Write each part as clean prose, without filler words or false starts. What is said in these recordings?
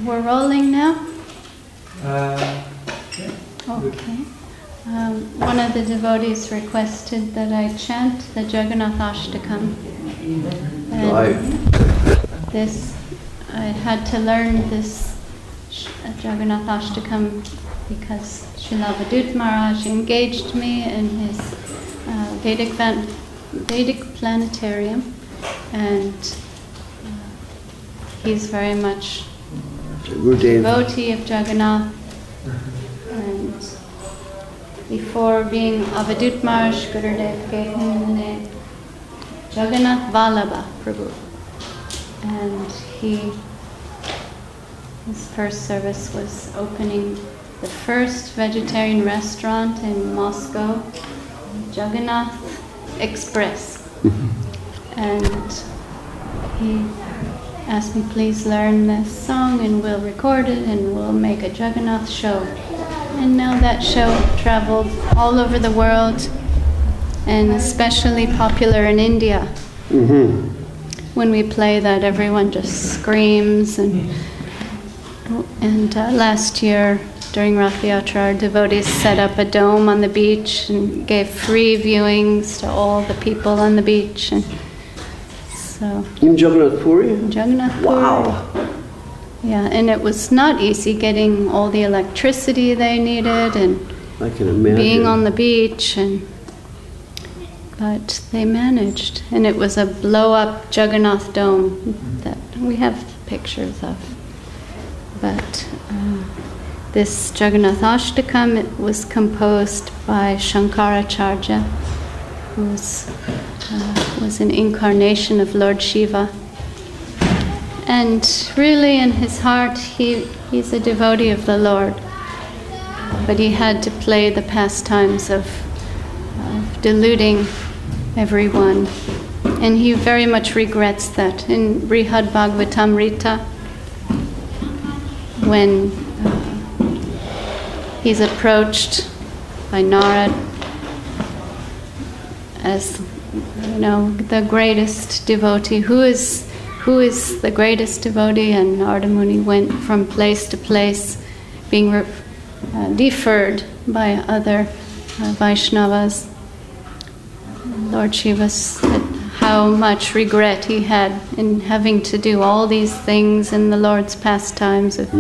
We're rolling now? Yeah. Okay. One of the devotees requested that I chant the Jagannath Ashtakam. And this, I had to learn this Jagannath Ashtakam because Srila Vadut Maharaj engaged me in his Vedic planetarium, and he's very much a devotee of Jagannath. And before being Avadut Maharaj, Gurudev gave him the name Jagannath Vallabha Prabhu. And his first service was opening the first vegetarian restaurant in Moscow, Jagannath Express. And he asked me, please learn this song and we'll record it and we'll make a Jagannath show. And now that show traveled all over the world and especially popular in India. When we play that, everyone just screams. And last year during Rath Yatra, our devotees set up a dome on the beach and gave free viewings to all the people on the beach. And so in Jagannath Puri? In Jagannath Puri. Wow! Yeah, and it was not easy getting all the electricity they needed and I can imagine. Being on the beach, but they managed. And it was a blow-up Jagannath dome that we have pictures of. But this Jagannath Ashtakam, it was composed by Shankaracharya, who was an incarnation of Lord Shiva. And really in his heart, he's a devotee of the Lord. But he had to play the pastimes of deluding everyone. And he very much regrets that. In Brihad Bhagavatamrita, when he's approached by Narad as, the greatest devotee, who is the greatest devotee? And Narada Muni went from place to place, being deferred by other Vaishnavas. Lord Shiva said how much regret he had in having to do all these things in the Lord's pastimes of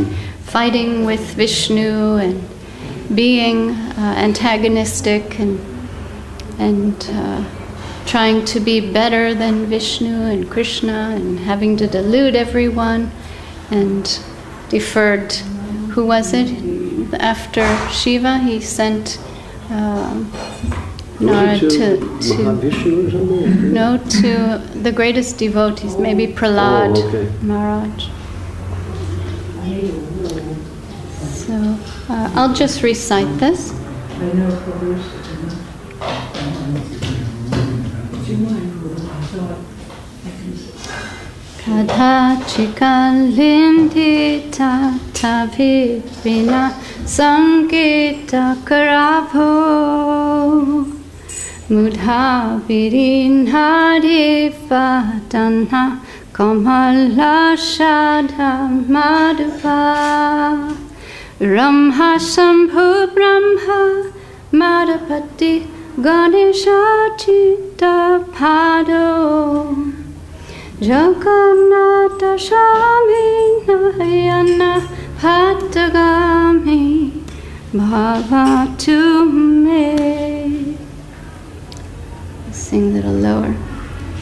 fighting with Vishnu and being antagonistic and trying to be better than Vishnu and Krishna and having to delude everyone and deferred. Who was it? After Shiva, he sent Narad to the greatest devotees, maybe Prahlad Maharaj. So I'll just recite this. Kadha chikalindi tata vipina sankita karabho mudha virinhari vadanha kamala shadha madhava Ramha Sambhu Brahma Madhapati Ganesha Chitta Pado Jagannatha Swami Nayana Bhattagami Bhavatu Me. Sing a little lower.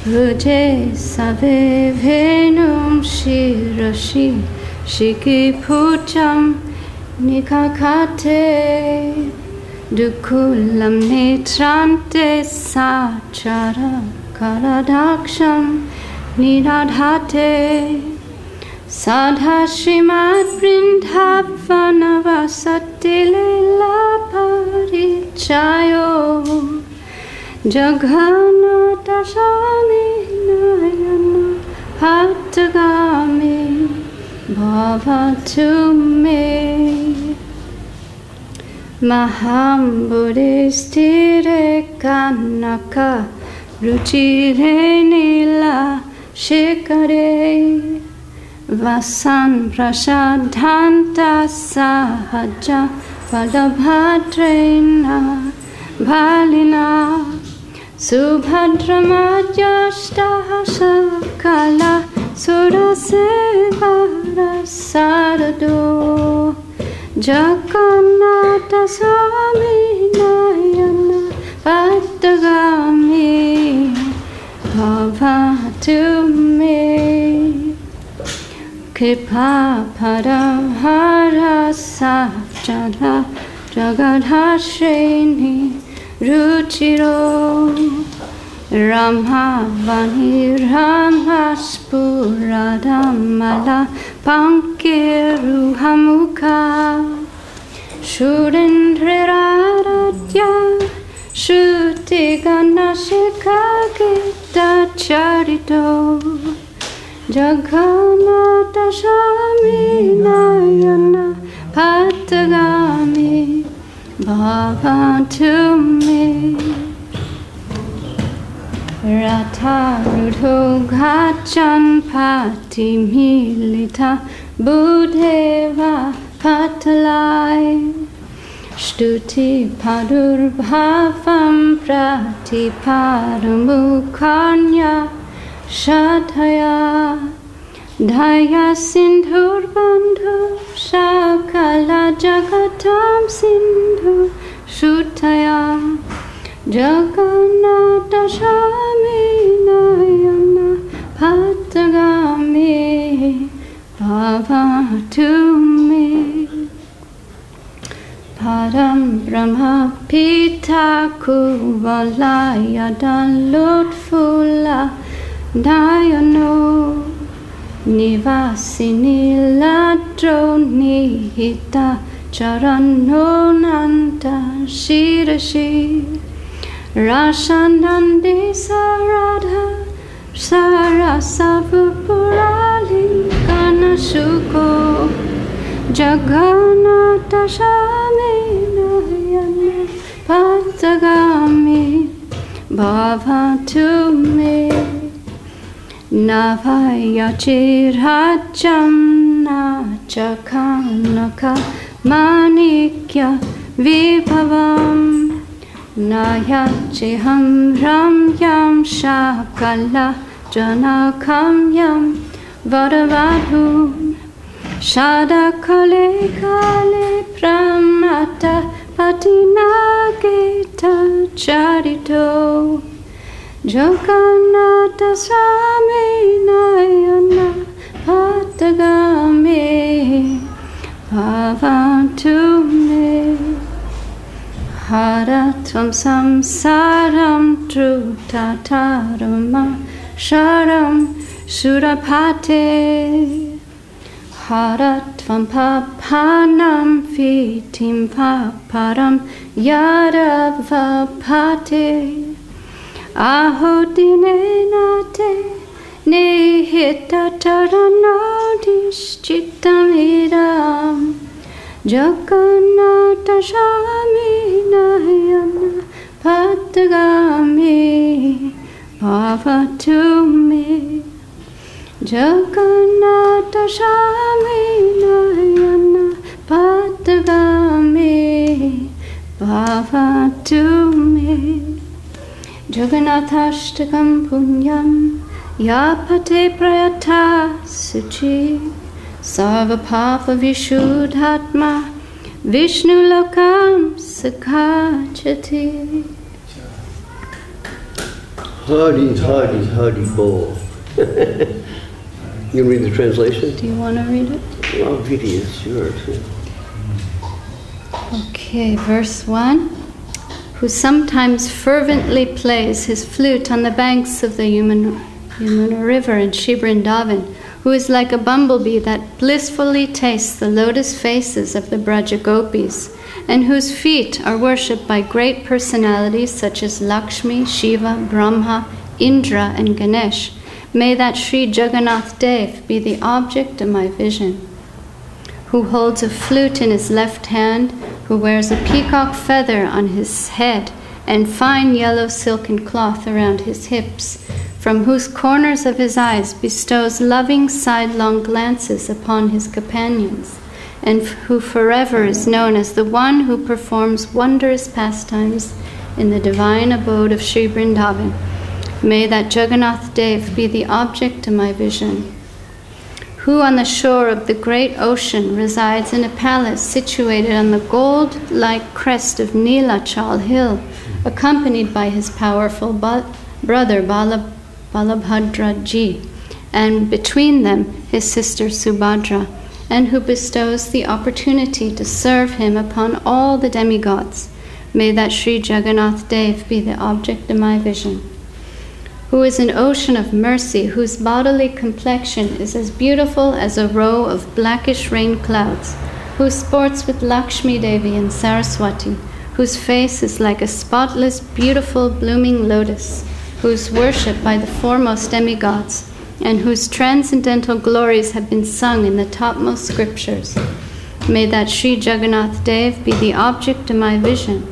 Uje Save Venum Shirashi Shiki Pucham Nikakate Dukulam Nitrante Sachara Kaladaksham Nidadhate Sadha Srimad Vrindhavanavasati Leela Parichayo Jagannatha Swami Nayana Bhattagami Bhavatu Me. Maham Buddhistire Kanaka Ruchire Nila Shikare Vasan prasadhanta sahaja Valabhadrena Bhalina Subhadramajashtaha Sakala Surasevara Sarado Jagannatha Swami Nayana Pattagami Bhavatu me Kripa Paramhara Sajala Jagadhasheni Ruchiro Ramha Vani Ramha Spuradamala Pankiru Hamuka Shurendriradya Shruti Ganashika Gita Charito Jagannatha Swami Nayana Pattagami Bhavatu me Ratha Rudho Gachan Pati Milita Budheva Patalai Shtuti Padurbhavam Pratiparamukanya Shadhaya Dhaya Sindhur Bandhu Shakala Jagatam Sindhu Shutaya Jagannatha Swami Nayana Pattagami Bhavatu me Param Brahma Pita Kuvalaya Dalutfula Dayano Nivasini Ladro Nihita Charanonanta Shirashi Rashanandi Saradha Sarasavupurali Kanasuko Jagannatha Swami Nayana Pattagami Bhavatu me Navayachirajam Nachakanaka Manikya Vibhavam Nayachiham Ramyam Shakala Janakamyam Vadavadhu Shadakale Kale Pramata Patinagita Charito Jagannatha Swami Nayana Pattagami Bhavatu me Haratvam samsaram trutatarama sharam surapate Haratvam papanam fitim paparam yaravapate Ahodinenate nihita taranadishchitamidam Jagannatha Swami Nayana Pattagami Bhavatu me Jagannatha Swami Nayana Pattagami Bhavatu me Jagannathashtakam punyam Yapate prayata suchi Sarva Papa Vishuddhatma Vishnu Lokam Sakhachati. Hardy, hardy, hardy ball. You read the translation? Do you want to read it? Well, really, it's yours. Okay, verse 1. Who sometimes fervently plays his flute on the banks of the Yamuna river in Shibrindavan, who is like a bumblebee that blissfully tastes the lotus faces of the Braja Gopis, and whose feet are worshipped by great personalities such as Lakshmi, Shiva, Brahma, Indra, and Ganesh. May that Sri Jagannath Dev be the object of my vision. Who holds a flute in his left hand, who wears a peacock feather on his head, and fine yellow silken cloth around his hips, from whose corners of his eyes bestows loving sidelong glances upon his companions, and who forever is known as the one who performs wondrous pastimes in the divine abode of Sri Vrindavan. May that Jagannath Dev be the object of my vision, who on the shore of the great ocean resides in a palace situated on the gold-like crest of Nilachal hill, accompanied by his powerful brother Balabhadra Ji, and between them his sister Subhadra, and who bestows the opportunity to serve him upon all the demigods. May that Sri Jagannath Dev be the object of my vision, who is an ocean of mercy, whose bodily complexion is as beautiful as a row of blackish rain clouds, who sports with Lakshmi Devi and Saraswati, whose face is like a spotless, beautiful, blooming lotus, who is worshipped by the foremost demigods, and whose transcendental glories have been sung in the topmost scriptures. May that Sri Jagannath Dev be the object of my vision.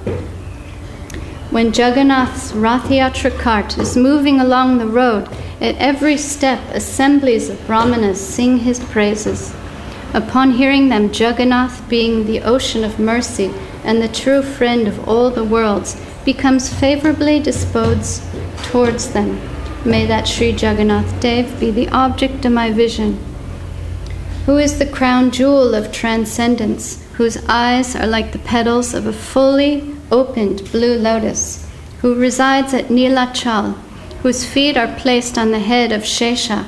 When Jagannath's Rath-yatra cart is moving along the road, at every step assemblies of brahmanas sing his praises. Upon hearing them, Jagannath, being the ocean of mercy and the true friend of all the worlds, becomes favorably disposed towards them. May that Sri Jagannath Dev be the object of my vision, who is the crown jewel of transcendence, whose eyes are like the petals of a fully opened blue lotus, who resides at Nilachal, whose feet are placed on the head of Shesha,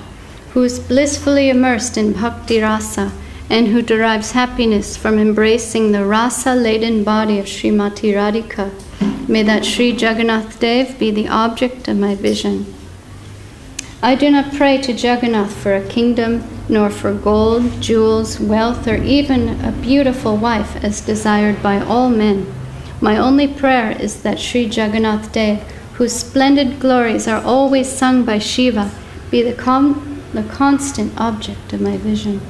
who is blissfully immersed in Bhakti Rasa, and who derives happiness from embracing the rasa-laden body of Srimati Radhika. May that Sri Jagannath Dev be the object of my vision. I do not pray to Jagannath for a kingdom, nor for gold, jewels, wealth, or even a beautiful wife as desired by all men. My only prayer is that Sri Jagannath Dev, whose splendid glories are always sung by Shiva, be the constant object of my vision.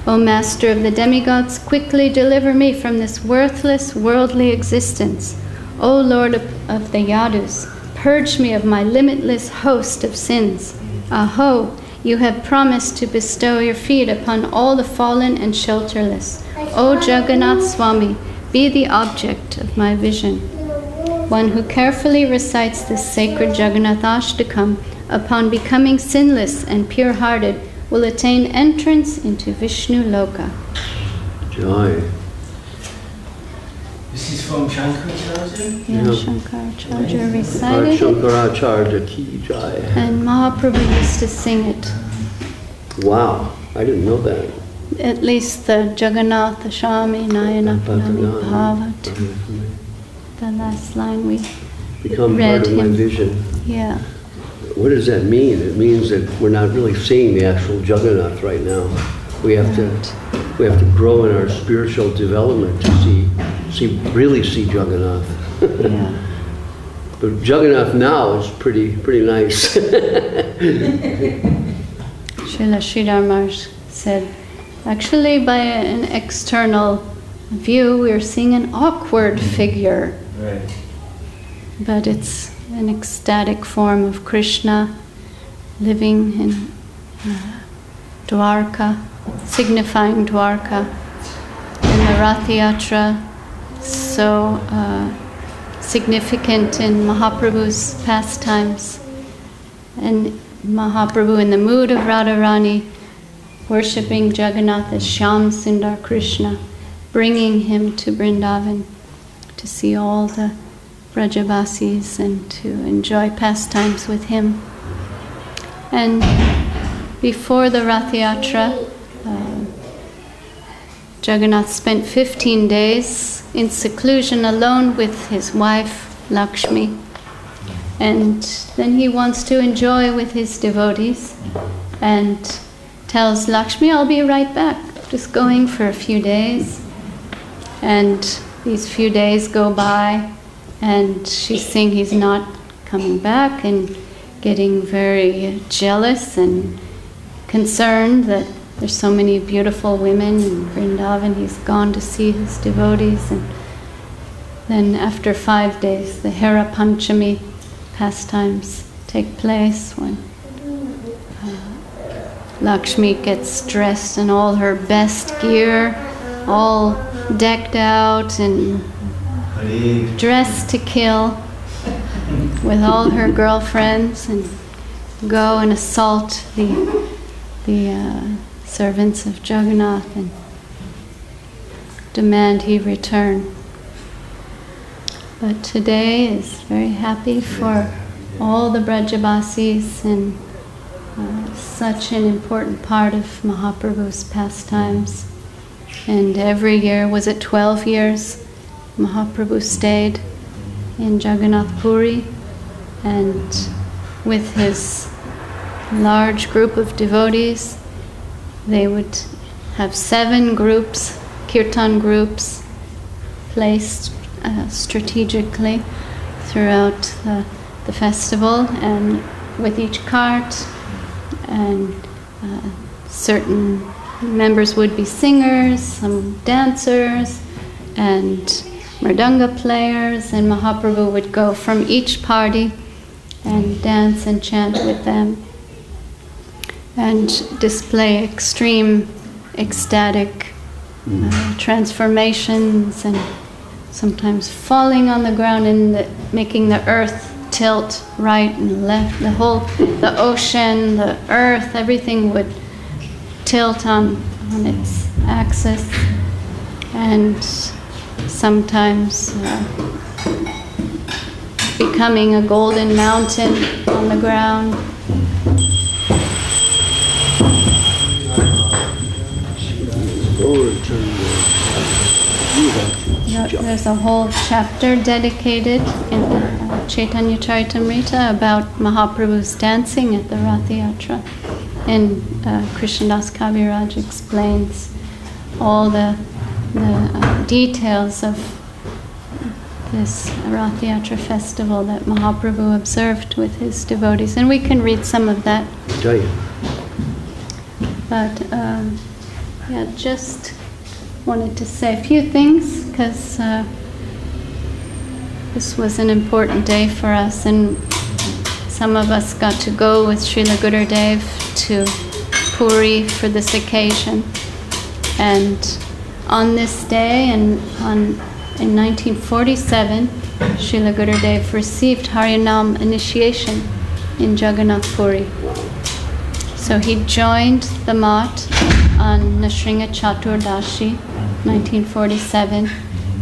O Master of the demigods, quickly deliver me from this worthless worldly existence. O Lord of the Yadus, purge me of my limitless host of sins. Aho, you have promised to bestow your feet upon all the fallen and shelterless. O Jagannath Swami, be the object of my vision. One who carefully recites this sacred Jagannath Ashtakam upon becoming sinless and pure-hearted will attain entrance into Vishnu Loka. Joy. This is from Shankaracharya? Yeah, Shankaracharya recited Shankaracharya ki jai. and Mahaprabhu used to sing it. Wow, I didn't know that. At least the Jagannatha Shami Nayana Pranami Bhava, the last line we Become read part of my him. vision. Yeah. What does that mean? It means that we're not really seeing the actual Jagannath right now. We have to grow in our spiritual development to really see Jagannath. Yeah. But Jagannath now is pretty nice. Srila Sridhar Maharaj said, actually by an external view we're seeing an awkward figure. Right. But it's an ecstatic form of Krishna living in Dwarka, signifying Dwarka. In the Rath-yatra, so significant in Mahaprabhu's pastimes. And Mahaprabhu in the mood of Radharani, worshipping Jagannath as Shyam Sundar Krishna, bringing him to Vrindavan to see all the Brajavasis and to enjoy pastimes with him. And before the Rath-yatra, Jagannath spent 15 days in seclusion alone with his wife Lakshmi, and then he wants to enjoy with his devotees and tells Lakshmi, I'll be right back, just going for a few days. And these few days go by and she's seeing he's not coming back and getting very jealous and concerned that there's so many beautiful women in Vrindavan. He's gone to see his devotees. And then after 5 days, the Hera Panchami pastimes take place when Lakshmi gets dressed in all her best gear, all decked out and dressed to kill, with all her girlfriends, and go and assault the servants of Jagannath and demand he return. But today is very happy for all the Brajabasis, and such an important part of Mahaprabhu's pastimes. And every year, was it 12 years, Mahaprabhu stayed in Jagannath Puri, and with his large group of devotees, they would have 7 groups, kirtan groups, placed strategically throughout the festival, and with each cart, and certain members would be singers, some dancers, and mridanga players, and Mahaprabhu would go from each party and dance and chant with them and display extreme ecstatic transformations, and sometimes falling on the ground and making the earth tilt right and left. The ocean, the earth, everything would tilt on its axis, and sometimes becoming a golden mountain on the ground. There's a whole chapter dedicated in Chaitanya Charitamrita about Mahaprabhu's dancing at the Rath Yatra. And Krishnadas Kaviraj explains all the details of this Rath Yatra festival that Mahaprabhu observed with his devotees. And we can read some of that. But yeah, just wanted to say a few things, because this was an important day for us, and some of us got to go with Srila Gurudev to Puri for this occasion. And on this day, in 1947, Srila Gurudev received Harinam initiation in Jagannath Puri. So he joined the Mat on Nrsimha Chaturdashi, 1947.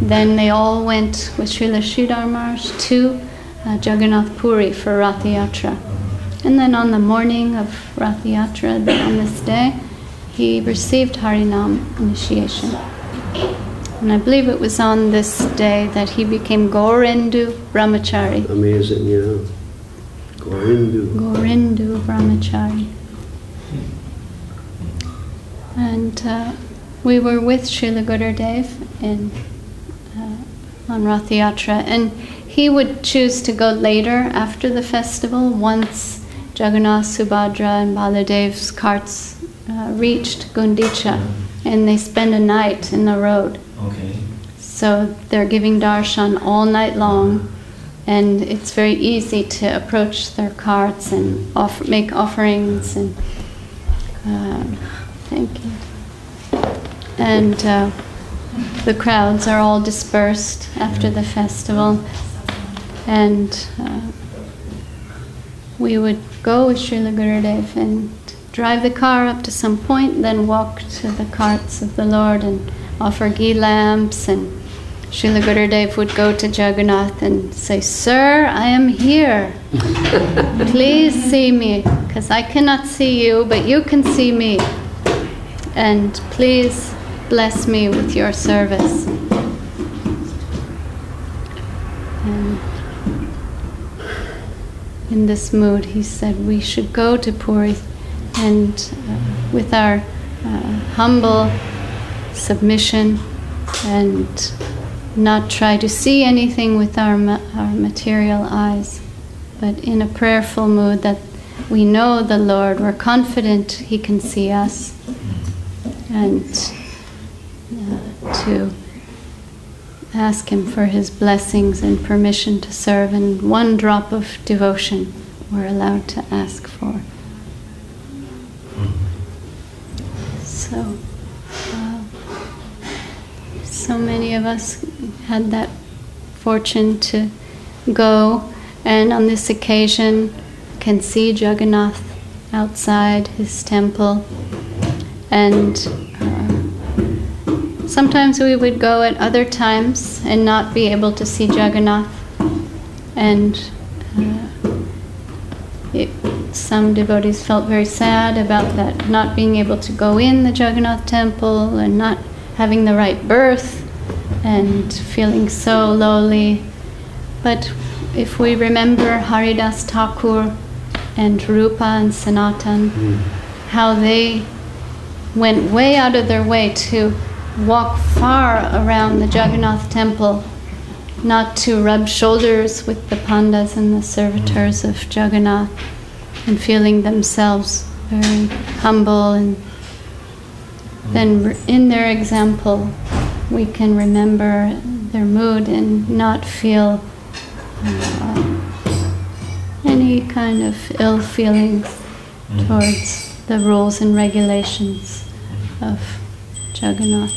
Then they all went with Srila Sridhar Maharaj to Jagannath Puri for Rath Yatra. And then on the morning of Rath Yatra, on this day, he received Harinam initiation. And I believe it was on this day that he became Gaurindu Brahmachari. Amazing, yeah. Gaurindu Brahmachari. And we were with Srila Gurudev on Rath Yatra, and he would choose to go later after the festival once Jagannath, Subhadra, and Baladev's carts reached Gundicha, and they spend a night in the road. Okay. So they're giving darshan all night long, and it's very easy to approach their carts and make offerings and thank you. And the crowds are all dispersed after the festival, and we would go with Srila Gurudev and drive the car up to some point, then walk to the carts of the Lord and offer ghee lamps, and Srila Gurudev would go to Jagannath and say, "Sir, I am here. Please see me, because I cannot see you, but you can see me. And please bless me with your service." And in this mood, he said we should go to Puri, and with our humble submission, and not try to see anything with our material eyes, but in a prayerful mood that we know the Lord, we're confident He can see us, and to ask Him for His blessings and permission to serve in one drop of devotion we're allowed to ask for. So, so many of us had that fortune to go, and on this occasion can see Jagannath outside his temple. And sometimes we would go at other times and not be able to see Jagannath. And some devotees felt very sad about that, not being able to go in the Jagannath temple and not having the right birth and feeling so lowly. But if we remember Haridas Thakur and Rupa and Sanatan, how they went way out of their way to walk far around the Jagannath temple, not to rub shoulders with the pandas and the servitors of Jagannath, and feeling themselves very humble. And then in their example, we can remember their mood and not feel any kind of ill feelings towards the rules and regulations of Jagannath.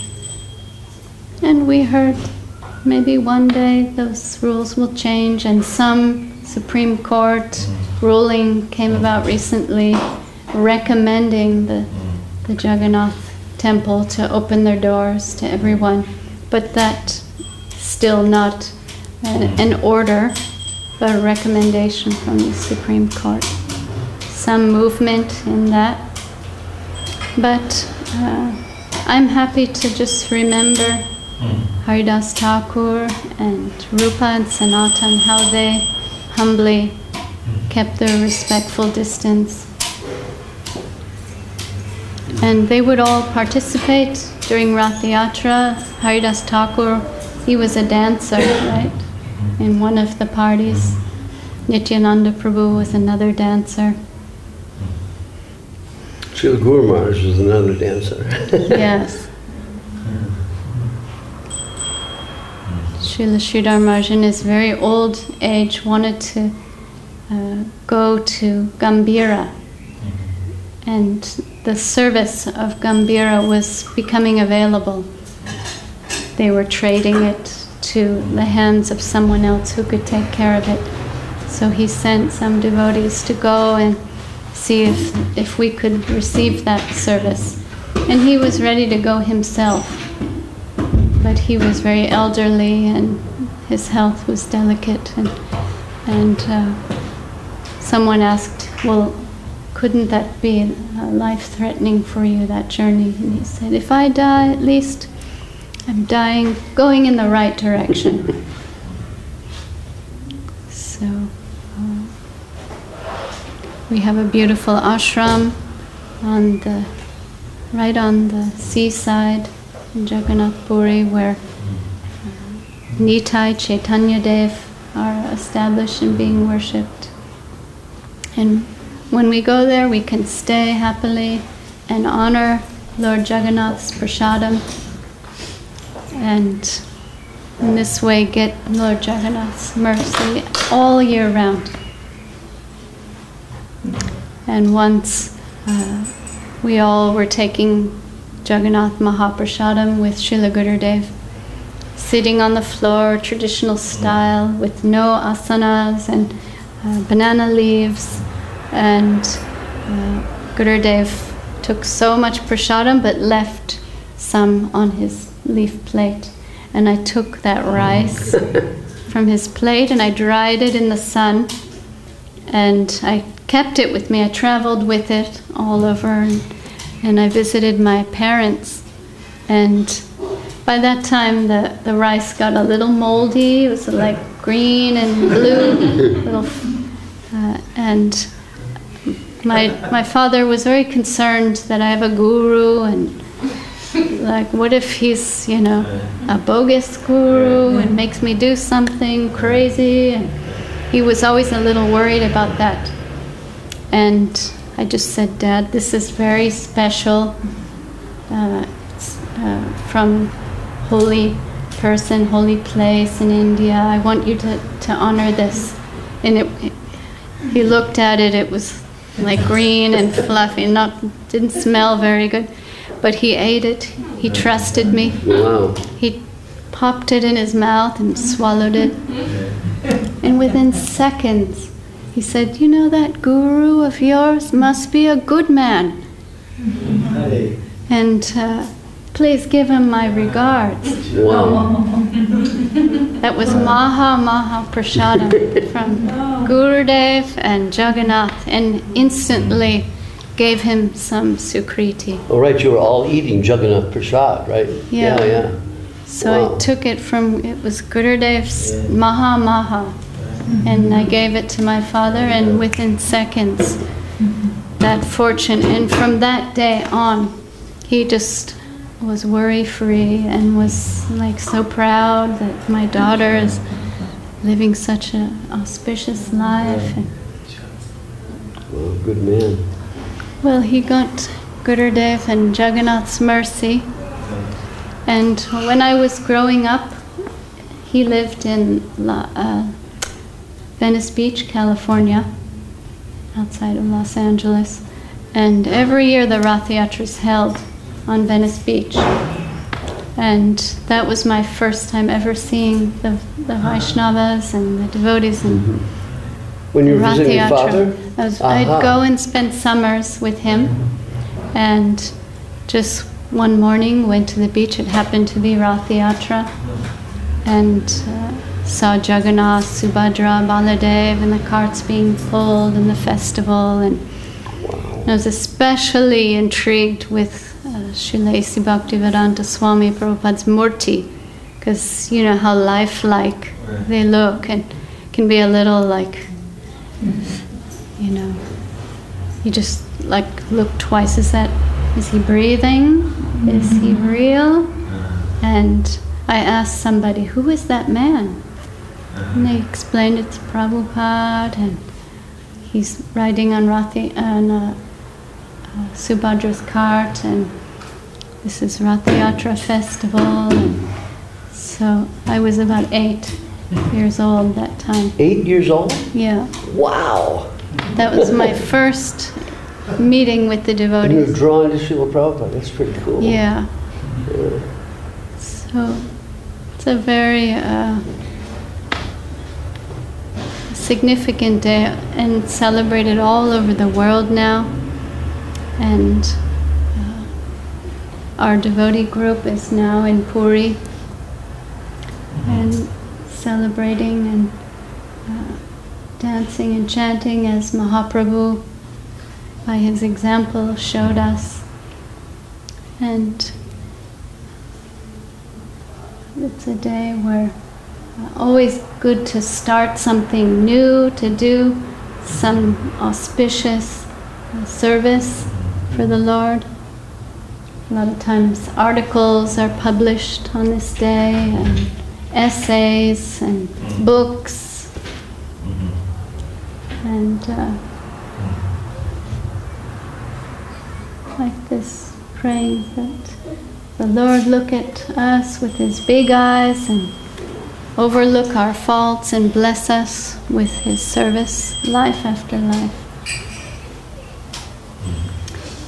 And we heard maybe one day those rules will change, and some Supreme Court ruling came about recently recommending the Jagannath temple to open their doors to everyone, but that still not an order, but a recommendation from the Supreme Court. Some movement in that. But I'm happy to just remember Haridas Thakur and Rupa and Sanatan, how they humbly kept their respectful distance. And they would all participate during Rath Yatra. Haridas Thakur, he was a dancer, right, in one of the parties. Nityananda Prabhu was another dancer. Srila Guru Maharaj was another dancer. Yes. Srila Sridhar Maharaj in his very old age wanted to go to Gambhira, and the service of Gambhira was becoming available. They were trading it to the hands of someone else who could take care of it. So he sent some devotees to go and see if we could receive that service. And he was ready to go himself, but he was very elderly and his health was delicate. And someone asked, well, couldn't that be life-threatening for you, that journey? And he said, if I die, at least I'm dying, going in the right direction. So we have a beautiful ashram right on the seaside in Jagannath Puri, where Nitai, Chaitanya Dev are established and being worshipped. And when we go there, we can stay happily and honor Lord Jagannath's prasadam, and in this way get Lord Jagannath's mercy all year round. And once we all were taking Jagannath Mahaprasadam with Srila Gurudev, sitting on the floor, traditional style, with no asanas and banana leaves, and Gurudev took so much prasadam but left some on his leaf plate. And I took that rice from his plate and I dried it in the sun, and I kept it with me. I traveled with it all over, and I visited my parents. And by that time, the rice got a little moldy. It was like green and blue. And my father was very concerned that I have a guru, and like, what if he's, a bogus guru and makes me do something crazy? And he was always a little worried about that. And I just said, Dad, this is very special. It's from holy person, holy place in India. I want you to honor this. And he looked at it, it was like green and fluffy, didn't smell very good. But he ate it, he trusted me. Wow. He popped it in his mouth and swallowed it. And within seconds, he said, "You know, that guru of yours must be a good man. And please give him my regards." Wow. That was Maha Prasadam from Gurudev and Jagannath, and instantly gave him some sukriti. All right, you were all eating Jagannath Prasad, right? Yeah. Yeah. So Wow. I took it it was Gurudev's Maha, and I gave it to my father, and within seconds, that fortune, and from that day on, he just was worry-free and was like so proud that my daughter is living such an auspicious life. And, Well, good man. well, he got Gurudev and Jagannath's mercy. And when I was growing up, he lived in Venice Beach, California, outside of Los Angeles. And every year the Rath Yatra is held on Venice Beach. And that was my first time ever seeing the Vaishnavas and the devotees and When you were Rath visiting your father? Yatra. I'd go and spend summers with him, and just one morning went to the beach. It happened to be Rath Yatra, and saw Jagannath, Subhadra, Baladev, and the carts being pulled in the festival. And I was especially intrigued with Srila A.C. Bhaktivedanta Swami Prabhupada's murti, because you know how lifelike they look, and can be a little like, you know, you just like look twice. Is he breathing? Is he real? And I asked somebody, who is that man? And they explained it's Prabhupada, and he's riding on Subhadra's cart, and this is Rath Yatra festival. And so I was about 8 years old that time. 8 years old? Yeah. Wow. That was my first meeting with the And you were devotees. drawn to Srila Prabhupada. That's pretty cool. Yeah. So it's a very significant day and celebrated all over the world now. And our devotee group is now in Puri and celebrating and dancing and chanting as Mahaprabhu, by his example, showed us. And it's a day where always good to start something new, to do some auspicious service for the Lord. A lot of times articles are published on this day, and essays and books. And like this, praying that the Lord look at us with his big eyes and overlook our faults and bless us with his service, life after life.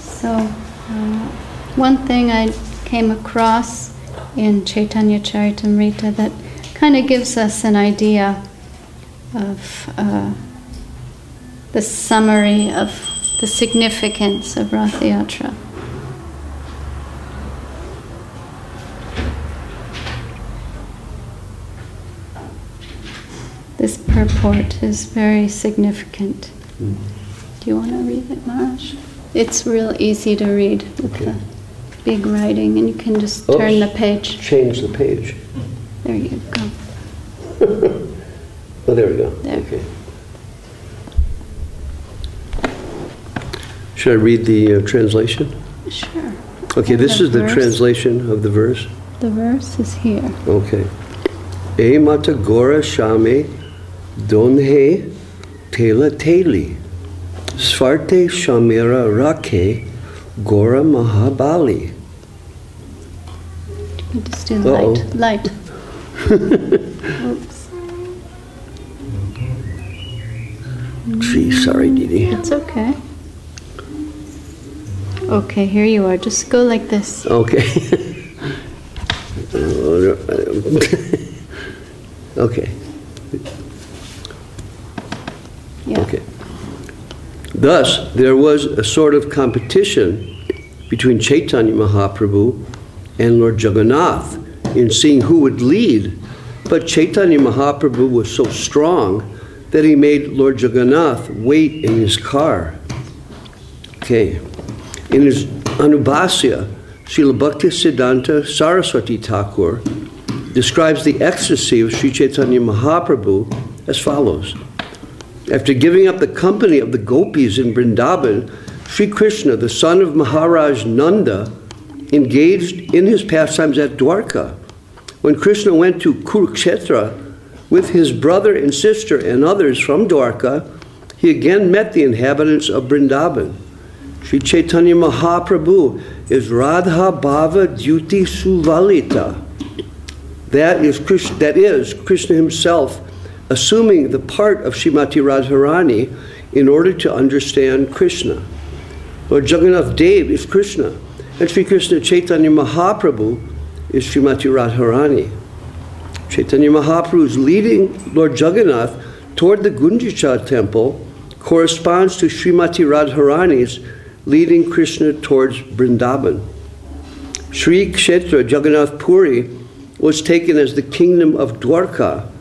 So, one thing I came across in Chaitanya Charitamrita that kind of gives us an idea of the summary of the significance of Rath Yatra. This purport is very significant. Do you want to read it, Maharaj? It's real easy to read with the big writing, and you can just turn the page. Change the page. There you go. Oh, there we go. There. Okay. Should I read the translation? Sure. Okay, And this the is the verse. translation of the verse. The verse is here. Okay. E mata gora shame donhe tela teli svarte shamira rake gora mahabali. You can just do light. Oops. Gee, sorry, Didi. It's okay. Okay, here you are. Just go like this. Okay. Okay. Yeah. Okay. Thus, there was a sort of competition between Chaitanya Mahaprabhu and Lord Jagannath in seeing who would lead. But Chaitanya Mahaprabhu was so strong that he made Lord Jagannath wait in his car. Okay. In his Anubhasya, Srila Bhakti Siddhanta Saraswati Thakur describes the ecstasy of Sri Chaitanya Mahaprabhu as follows. After giving up the company of the gopis in Vrindavan, Sri Krishna, the son of Maharaj Nanda, engaged in his pastimes at Dwarka. When Krishna went to Kurukshetra with his brother and sister and others from Dwarka, he again met the inhabitants of Vrindavan. Sri Chaitanya Mahaprabhu is Radha Bhava Dyuti Suvalita. That is Krishna himself assuming the part of Srimati Radharani in order to understand Krishna. Lord Jagannath Dev is Krishna, and Sri Krishna Chaitanya Mahaprabhu is Srimati Radharani. Chaitanya Mahaprabhu is leading Lord Jagannath toward the Gundicha temple corresponds to Srimati Radharani's leading Krishna towards Vrindavan. Sri Kshetra Jagannath Puri was taken as the kingdom of Dwarka,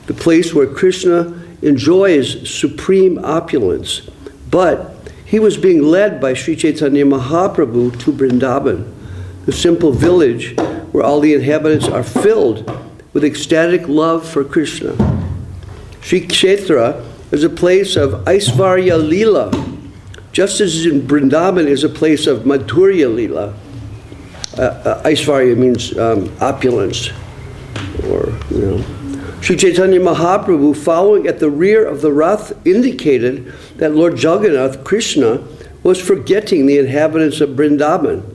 the place where Krishna enjoys supreme opulence. But he was being led by Sri Chaitanya Mahaprabhu to Vrindavan, the simple village where all the inhabitants are filled with ecstatic love for Krishna. Sri Kshetra is a place of Aishvarya Leela, just as in Vrindavan is a place of Madhurya Leela. Aishvarya means opulence, or, you know. Sri Chaitanya Mahaprabhu, following at the rear of the Rath, indicated that Lord Jagannath, Krishna, was forgetting the inhabitants of Vrindavan.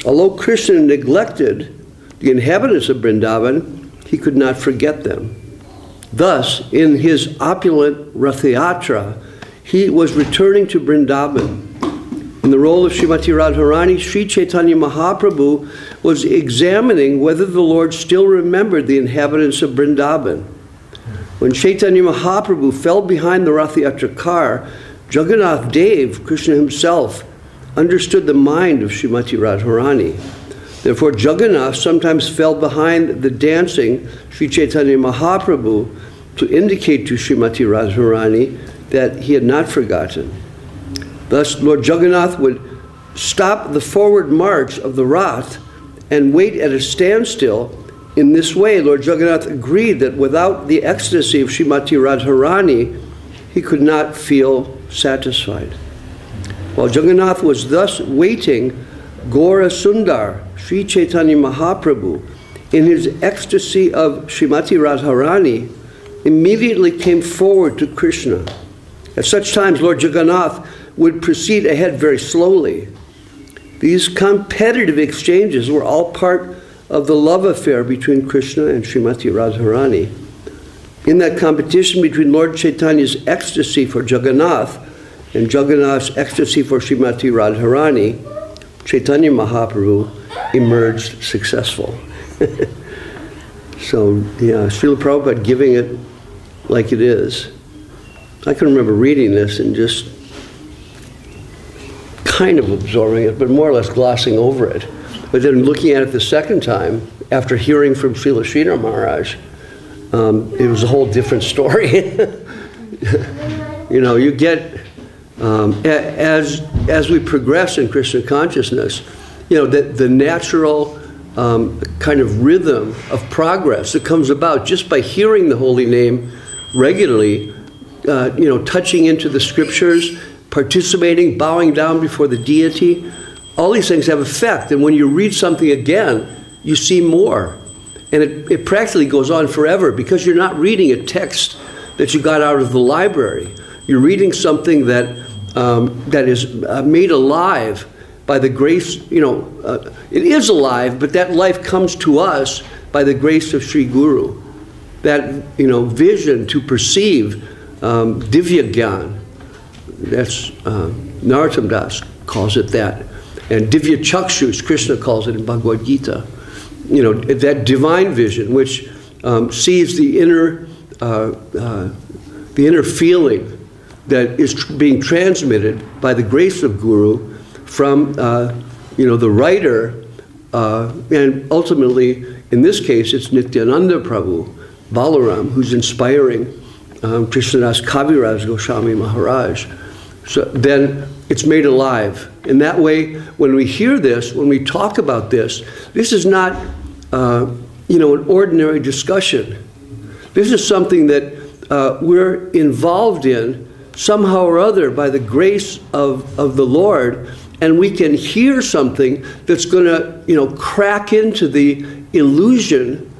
Although Krishna neglected the inhabitants of Vrindavan, he could not forget them. Thus, in his opulent Rathayatra, he was returning to Vrindavan. In the role of Srimati Radharani, Sri Chaitanya Mahaprabhu was examining whether the Lord still remembered the inhabitants of Vrindavan. When Chaitanya Mahaprabhu fell behind the Rathayatra car, Jagannath Dev, Krishna himself, understood the mind of Srimati Radharani. Therefore, Jagannath sometimes fell behind the dancing Sri Chaitanya Mahaprabhu to indicate to Srimati Radharani that he had not forgotten. Thus, Lord Jagannath would stop the forward march of the Rath and wait at a standstill. In this way, Lord Jagannath agreed that without the ecstasy of Srimati Radharani, he could not feel satisfied. While Jagannath was thus waiting, Gaura Sundar, Sri Chaitanya Mahaprabhu, in his ecstasy of Srimati Radharani, immediately came forward to Krishna. At such times, Lord Jagannath would proceed ahead very slowly. These competitive exchanges were all part of the love affair between Krishna and Srimati Radharani. In that competition between Lord Chaitanya's ecstasy for Jagannath and Jagannath's ecstasy for Srimati Radharani, Chaitanya Mahaprabhu emerged successful. So, yeah, Srila Prabhupada giving it like it is. I can remember reading this and just kind of absorbing it, but more or less glossing over it. But then looking at it the second time, after hearing from Srila Sridhar Maharaj, it was a whole different story. You know, you get, as we progress in Krishna consciousness, you know, the natural kind of rhythm of progress that comes about just by hearing the holy name regularly, you know, touching into the scriptures, participating, bowing down before the deity, all these things have effect. And when you read something again, you see more. And it practically goes on forever because you're not reading a text that you got out of the library. You're reading something that is made alive by the grace, you know, it is alive, but that life comes to us by the grace of Sri Guru. That, you know, vision to perceive Divya Gyan. That's Narottam Das calls it that. And Divya Chakshus, Krishna calls it in Bhagavad Gita. You know, that divine vision which sees the inner feeling that is being transmitted by the grace of Guru from the writer, and ultimately, in this case, it's Nityananda Prabhu, Balaram, who's inspiring Krishnadas Kaviraj Goswami Maharaj. So then it's made alive. In that way, when we hear this, when we talk about this, this is not an ordinary discussion. This is something that we're involved in somehow or other by the grace of the Lord, and we can hear something that's going to, crack into the illusion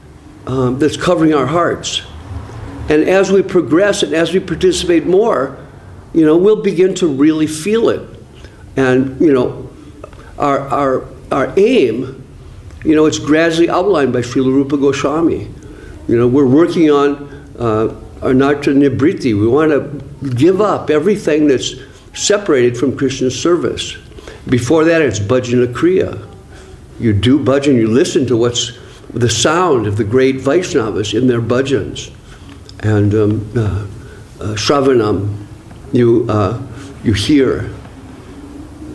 that's covering our hearts. And as we progress and as we participate more, we'll begin to really feel it. And, our aim, it's gradually outlined by Srila Rupa Goswami. We're working on our Nartra Nibriti. We want to give up everything that's separated from Krishna's service. Before that, it's bhajana kriya. You do bhajan, you listen to what's the sound of the great Vaishnavas in their bhajans. And Shravanam, you hear.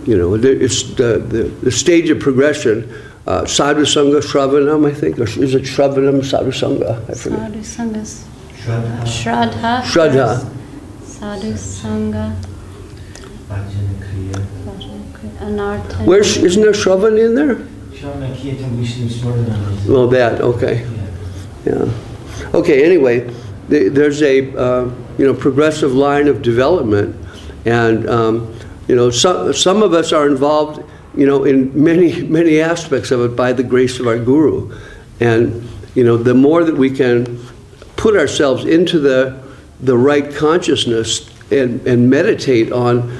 It's the stage of progression. Sadhu Sangha Shravanam, I think, or is it Shravanam Sadhu Sangha? I forget. Sadhu Sanga's Shraddha. Sadhu Sangha. Anartha. Isn't there Shravan in there? Well, that, okay. Yeah. Okay, anyway, there's a progressive line of development, and some of us are involved in many aspects of it by the grace of our Guru. And the more that we can put ourselves into the right consciousness and meditate on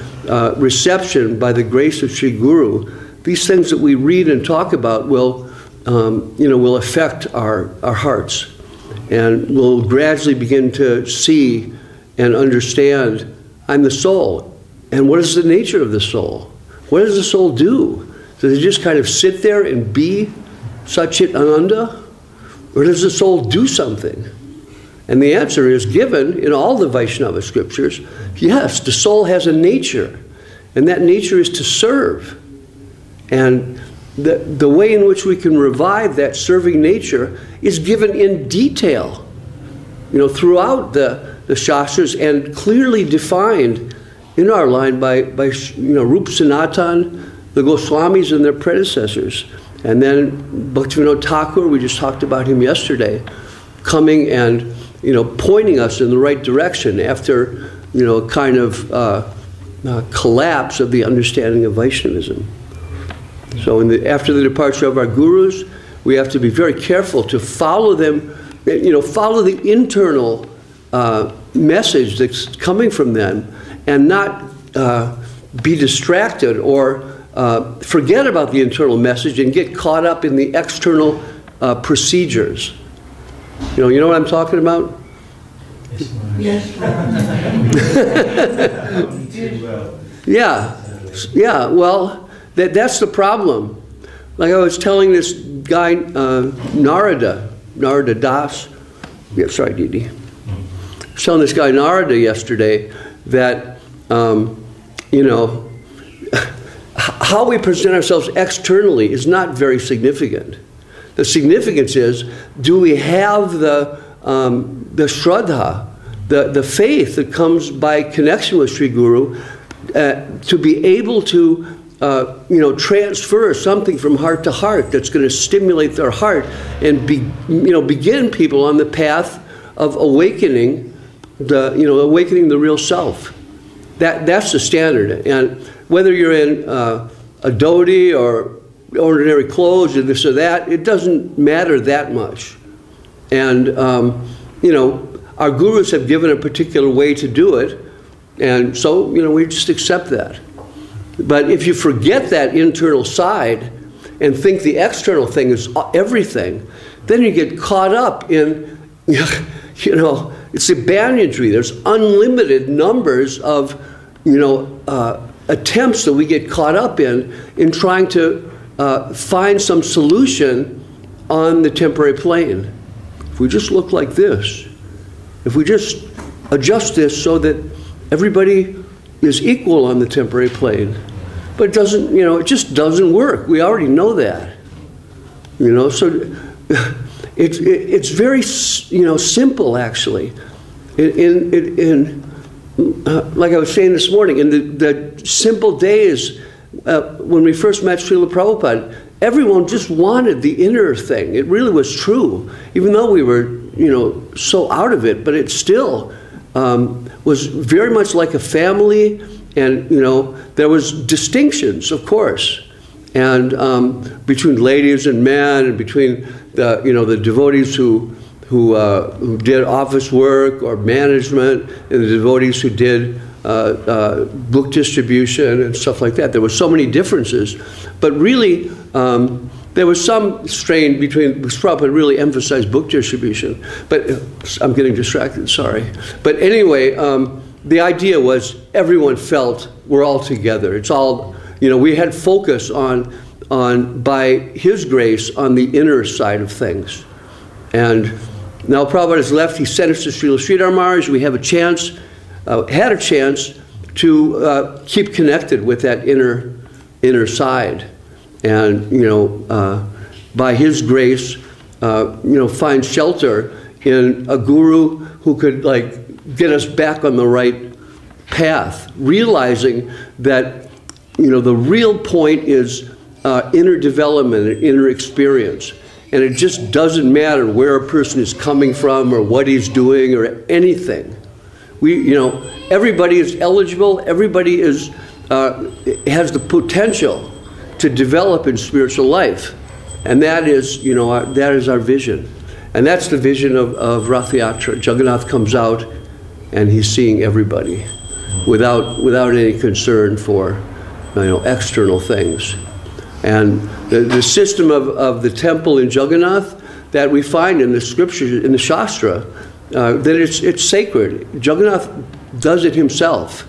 reception by the grace of Sri Guru, these things that we read and talk about will affect our hearts, and we'll gradually begin to see and understand, I'm the soul. And what is the nature of the soul? What does the soul do? Does it just kind of sit there and be Satchit Ananda? Or does the soul do something? And the answer is given in all the Vaishnava scriptures. Yes, the soul has a nature, and that nature is to serve. And the way in which we can revive that serving nature is given in detail, throughout the Shastras, and clearly defined in our line by Rup Sanatan, the Goswamis and their predecessors. And then Bhaktivinoda Thakur, we just talked about him yesterday, coming and pointing us in the right direction after a kind of collapse of the understanding of Vaishnavism. So after the departure of our gurus, we have to be very careful to follow them, follow the internal message that's coming from them, and not be distracted or forget about the internal message and get caught up in the external procedures. You know what I'm talking about? Yes. Yeah. Well, that's the problem. Like I was telling this guy Narada Das. Yeah, sorry, Didi. I was telling this guy Narada yesterday that how we present ourselves externally is not very significant. The significance is, do we have the shraddha, the faith that comes by connection with Sri Guru, to be able to transfer something from heart to heart that's going to stimulate their heart and begin people on the path of awakening the real self. That's the standard. And whether you're in a dhoti or ordinary clothes or this or that, it doesn't matter that much. And our gurus have given a particular way to do it, and so we just accept that. But if you forget that internal side and think the external thing is everything, then you get caught up in it's a banyan tree. There's unlimited numbers of, attempts that we get caught up in trying to find some solution on the temporary plane. If we just look like this, if we just adjust this so that everybody is equal on the temporary plane, but it doesn't, it just doesn't work. We already know that, so it's very, simple actually. Like I was saying this morning, in the simple days when we first met Srila Prabhupada, everyone just wanted the inner thing. It really was true, even though we were, so out of it, but it still was very much like a family, and, there was distinctions, of course, and between ladies and men, and between the devotees who did office work or management, and the devotees who did book distribution and stuff like that. There were so many differences, but really there was some strain between, Prabhupada really emphasized book distribution, but I'm getting distracted, sorry. But anyway, the idea was everyone felt we're all together. It's all, we had focus on by His grace, on the inner side of things. And now Prabhupada has left. He sent us to Srila Sridhar Maharaj. We have had a chance to keep connected with that inner side, and by His grace, find shelter in a guru who could get us back on the right path, realizing that the real point is inner development and inner experience. And it just doesn't matter where a person is coming from or what he's doing or anything. Everybody is eligible. Everybody has the potential to develop in spiritual life, and that is, that is our vision, and that's the vision of Rath Yatra. Jagannath comes out, and he's seeing everybody, without any concern for, external things. And the system of the temple in Jagannath that we find in the scriptures, in the Shastra, that it's sacred. Jagannath does it himself.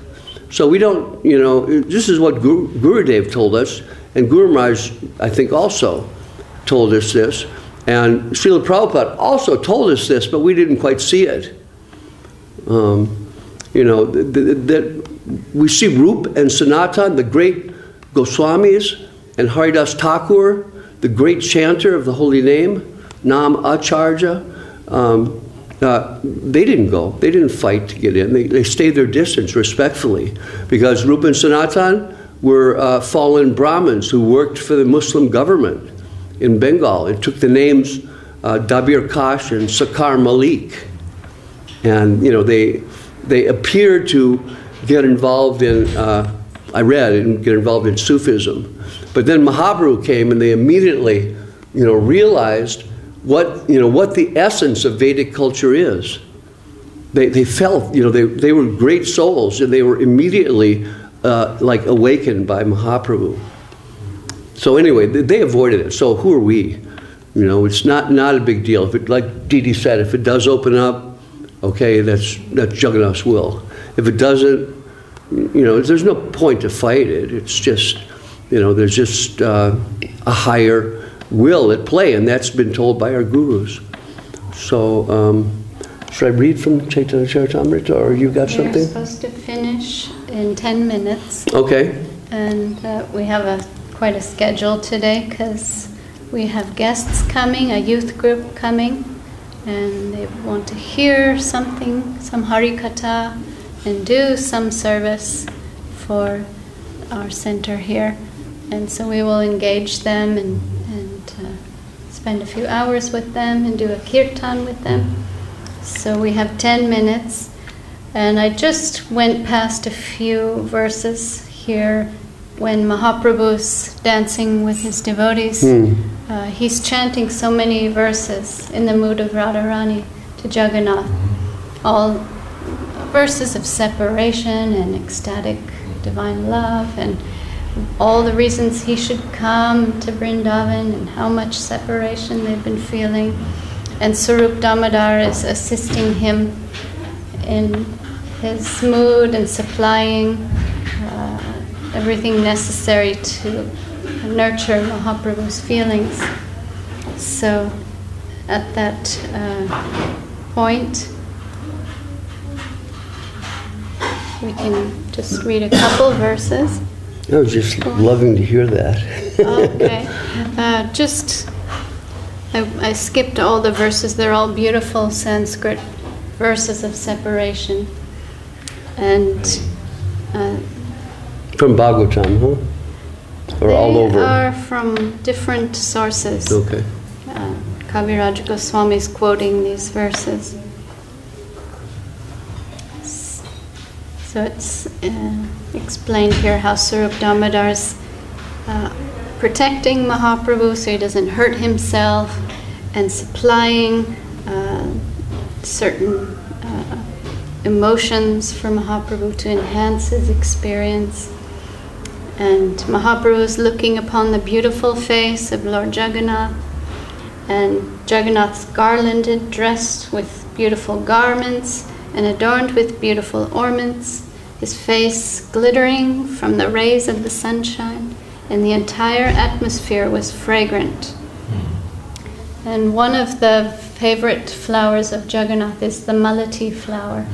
So we don't, this is what Gurudev told us, and Guru Maharaj, I think, also told us this, and Srila Prabhupada also told us this, but we didn't quite see it. That we see Rup and Sanatan, the great Goswamis, and Haridas Thakur, the great chanter of the holy name, Nam Acharya. They didn't go. They didn't fight to get in. They stayed their distance respectfully, because Rupa and Sanatan were fallen Brahmins who worked for the Muslim government in Bengal. It took the names Dabir Kash and Sakar Malik. And, they appeared to get involved in, get involved in Sufism. But then Mahaprabhu came, and they immediately, realized what the essence of Vedic culture is. They felt, they were great souls, and they were immediately awakened by Mahaprabhu. So anyway, they avoided it. So who are we? It's not a big deal. If it, like Didi said, if it does open up, okay, that's Jagannath's will. If it doesn't, there's no point to fight it. It's just, there's just a higher will at play, and that's been told by our gurus. So, should I read from Chaitanya Charitamrita, or you got something? We're supposed to finish in 10 minutes. Okay. And we have quite a schedule today, because we have guests coming, a youth group coming, and they want to hear something, some Harikatha, and do some service for our center here. And so we will engage them and spend a few hours with them and do a kirtan with them. So we have 10 minutes. And I just went past a few verses here when Mahaprabhu's dancing with his devotees. He's chanting so many verses in the mood of Radharani to Jagannath. All verses of separation and ecstatic divine love, and all the reasons he should come to Vrindavan, and how much separation they've been feeling. And Sarup Damodar is assisting him in his mood and supplying everything necessary to nurture Mahaprabhu's feelings. So at that point, we can just read a couple verses. I was just loving to hear that. Okay. I skipped all the verses. They're all beautiful Sanskrit verses of separation. And from Bhagavatam, huh? Or all over? They are from different sources. Okay. Kaviraj Goswami is quoting these verses. So it's explained here how Swarup Damodar's protecting Mahaprabhu so he doesn't hurt himself, and supplying certain emotions for Mahaprabhu to enhance his experience. And Mahaprabhu is looking upon the beautiful face of Lord Jagannath, and Jagannath's garlanded, dressed with beautiful garments and adorned with beautiful ornaments, his face glittering from the rays of the sunshine, and the entire atmosphere was fragrant. And one of the favorite flowers of Jagannath is the malati flower.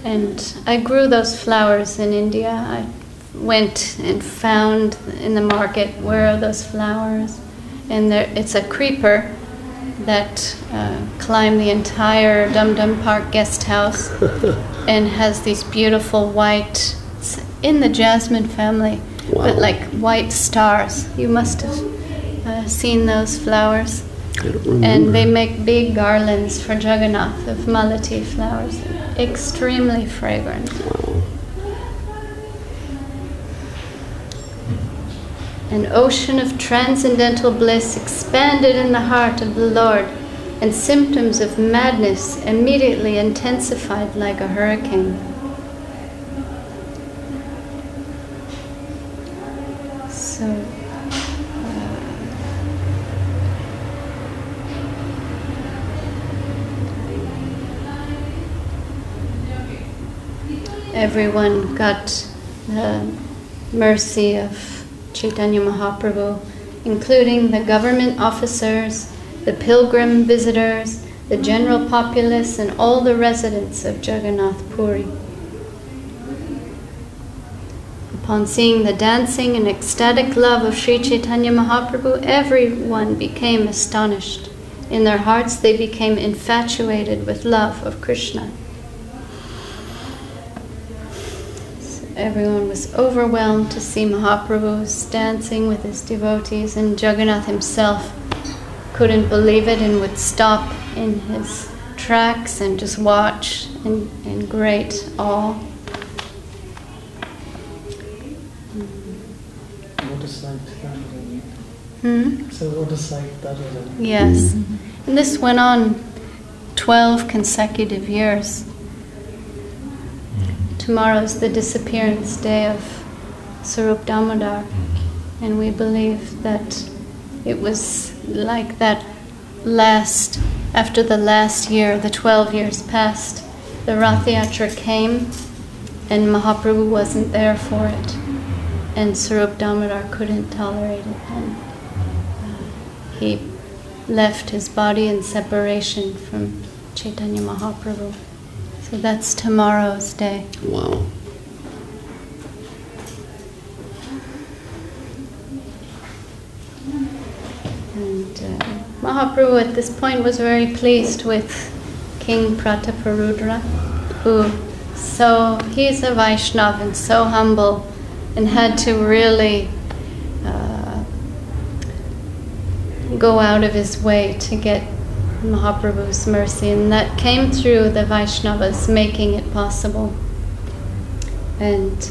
And I grew those flowers in India. I went and found in the market where are those flowers. And it's a creeper that climbed the entire Dum Dum Park guest house and has these beautiful white, it's in the jasmine family, wow. But like white stars. You must have seen those flowers. I don't remember. And they make big garlands for Jagannath of malati flowers, extremely fragrant. Wow. An ocean of transcendental bliss expanded in the heart of the Lord, and symptoms of madness immediately intensified like a hurricane. So, everyone got the mercy of Chaitanya Mahaprabhu, including the government officers, the pilgrim visitors, the general populace, and all the residents of Jagannath Puri. Upon seeing the dancing and ecstatic love of Sri Chaitanya Mahaprabhu, everyone became astonished. In their hearts they became infatuated with love of Krishna. Everyone was overwhelmed to see Mahaprabhu dancing with his devotees, and Jagannath himself couldn't believe it and would stop in his tracks and just watch in great awe. What a sight that was. So what a sight that was. Yes. And this went on 12 consecutive years. Tomorrow is the disappearance day of Swarup Damodar, and we believe that it was like that after the last year, the 12 years passed, the Rath Yatra came, and Mahaprabhu wasn't there for it, and Swarup Damodar couldn't tolerate it, and he left his body in separation from Chaitanya Mahaprabhu. So that's tomorrow's day. Wow. And Mahaprabhu at this point was very pleased with King Prataparudra, he's a Vaishnava and so humble, and had to really go out of his way to get Mahaprabhu's mercy, and that came through the Vaishnavas making it possible. And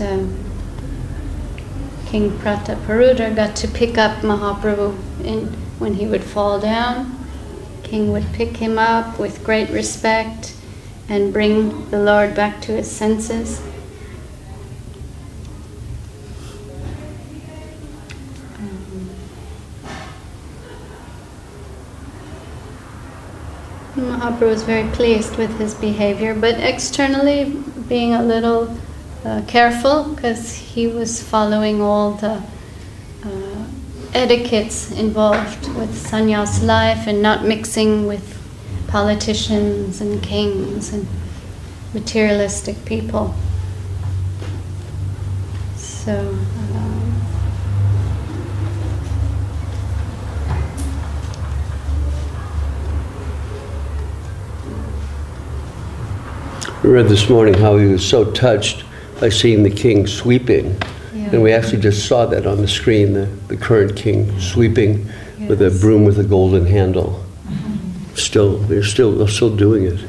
King Prataparudra got to pick up Mahaprabhu when he would fall down. King would pick him up with great respect and bring the Lord back to his senses. Mahaprabhu was very pleased with his behavior, but externally being a little careful, because he was following all the etiquettes involved with sannyas life and not mixing with politicians and kings and materialistic people. So we read this morning how he was so touched by seeing the king sweeping. yeah. And we actually just saw that on the screen, the current king sweeping with a broom with a golden handle. They're still doing it.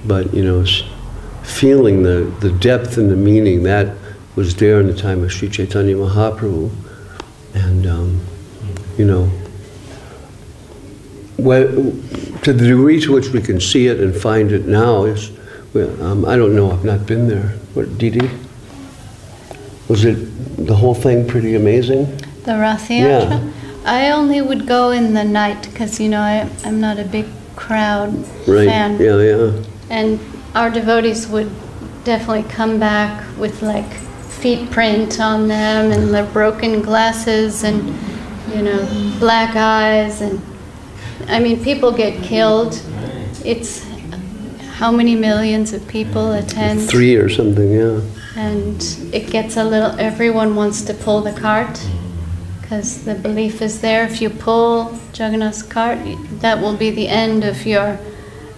But, you know, feeling the depth and the meaning that was there in the time of Sri Chaitanya Mahaprabhu. And, you know, to the degree to which we can see it and find it now is, I don't know, I've not been there. What, Didi? Was it the whole thing pretty amazing? The Rath Yatra? Yeah. I only would go in the night because, you know, I'm not a big crowd fan. Yeah, yeah. And our devotees would definitely come back with like feet print on them and their broken glasses and, you know, black eyes. And I mean, people get killed. It's how many millions of people attend? 3 or something, yeah. And it gets a little, everyone wants to pull the cart because the belief is there. If you pull Jagannath's cart, that will be the end of your,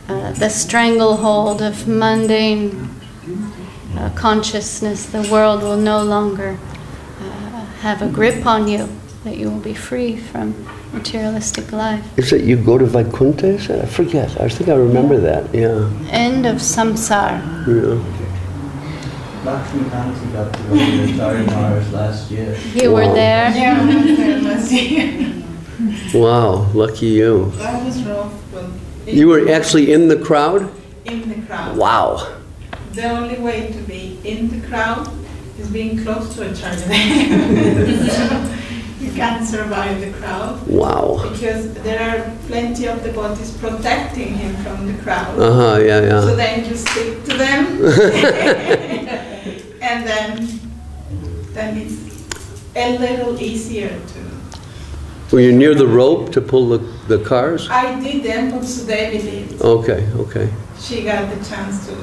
the stranglehold of mundane consciousness. The world will no longer have a grip on you, that you will be free from materialistic life. Is it you go to Vaikuntha? I forget. I think I remember that, yeah. End of samsara. Yeah. Bhakti got to go to the Maharaj last year. You were there? Yeah, I was there last year. Wow, lucky you. That was rough, but... You were actually in the crowd? In the crowd. Wow. The only way to be in the crowd is being close to a charger. You can't survive the crowd. Wow. Because there are plenty of devotees protecting him from the crowd. Yeah, yeah. So then you stick to them. And then it's a little easier to... Were you near the rope to pull the cars? I didn't, but Sudevi did. Okay, okay. She got the chance to...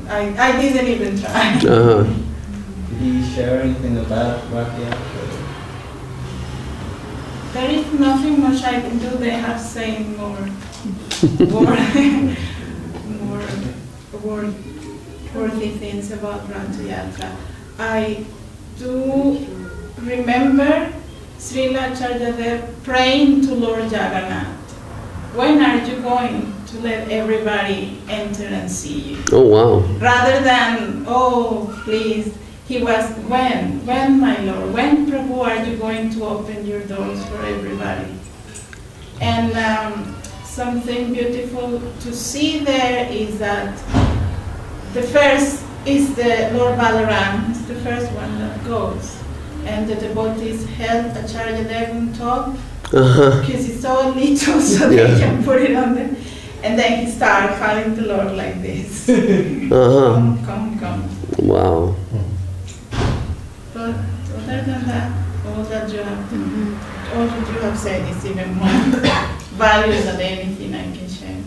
I didn't even try. Did he share anything about Bhakti? There is nothing much I can do. They have saying more worthy things about Rath Yatra. I do remember Srila Acharyadev praying to Lord Jagannath, when are you going to let everybody enter and see you? Oh, wow. Rather than, oh, please, he was, when, my Lord, when, Prabhu, are you going to open your doors for everybody? And something beautiful to see there is that the first is the Lord Balaram, it's the first one that goes. And the devotees held Acharyadev on top, because it's so little, so they can put it on them. And then he started calling the Lord like this. Come, come, come. Wow. But other than that, all that you have said is even more valuable than anything I can share.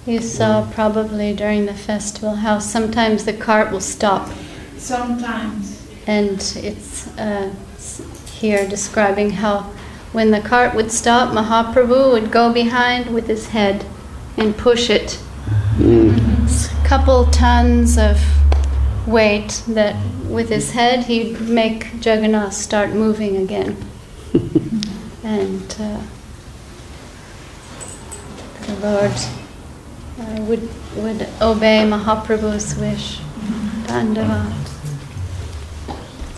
You saw probably during the festival how sometimes the cart will stop. Sometimes. And it's here describing how when the cart would stop, Mahaprabhu would go behind with his head and push it. It's a couple tons of weight that with his head he'd make Jagannath start moving again. And the Lord would obey Mahaprabhu's wish. Dandavat.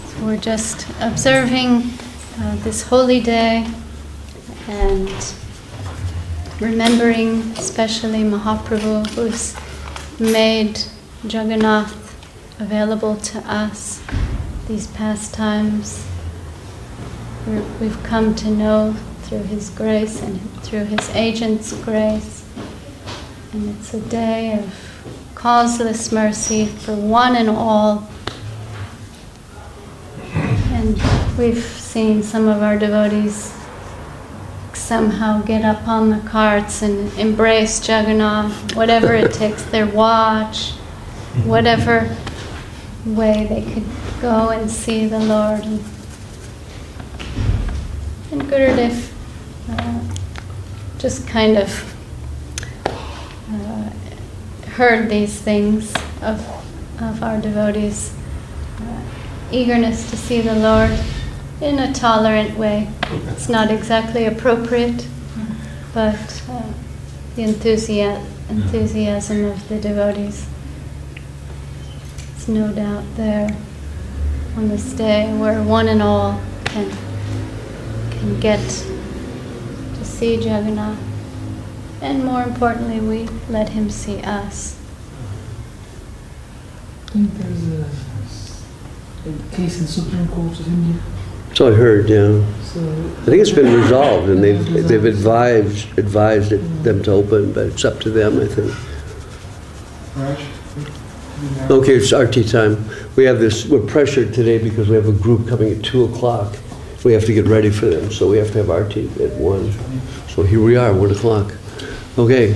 So we're just observing this holy day and remembering especially Mahaprabhu, who's made Jagannath available to us, these pastimes. We've come to know through his grace and through his agent's grace. And it's a day of causeless mercy for one and all. And we've seen some of our devotees somehow get up on the carts and embrace Jagannath, whatever it takes, their watch, whatever way they could go and see the Lord. And Gurudev just kind of heard these things of our devotees' eagerness to see the Lord in a tolerant way. It's not exactly appropriate, but the enthusiasm of the devotees is no doubt there on this day where one and all can get to see Jagannath. And more importantly, we let him see us. I think there's a case in Supreme Court of India. So I heard, yeah. So I think it's been resolved, and they've advised them to open, but it's up to them, I think. Okay, it's RT time. We're pressured today because we have a group coming at 2 o'clock. We have to get ready for them, so we have to have RT at 1. So here we are, 1 o'clock. Okay.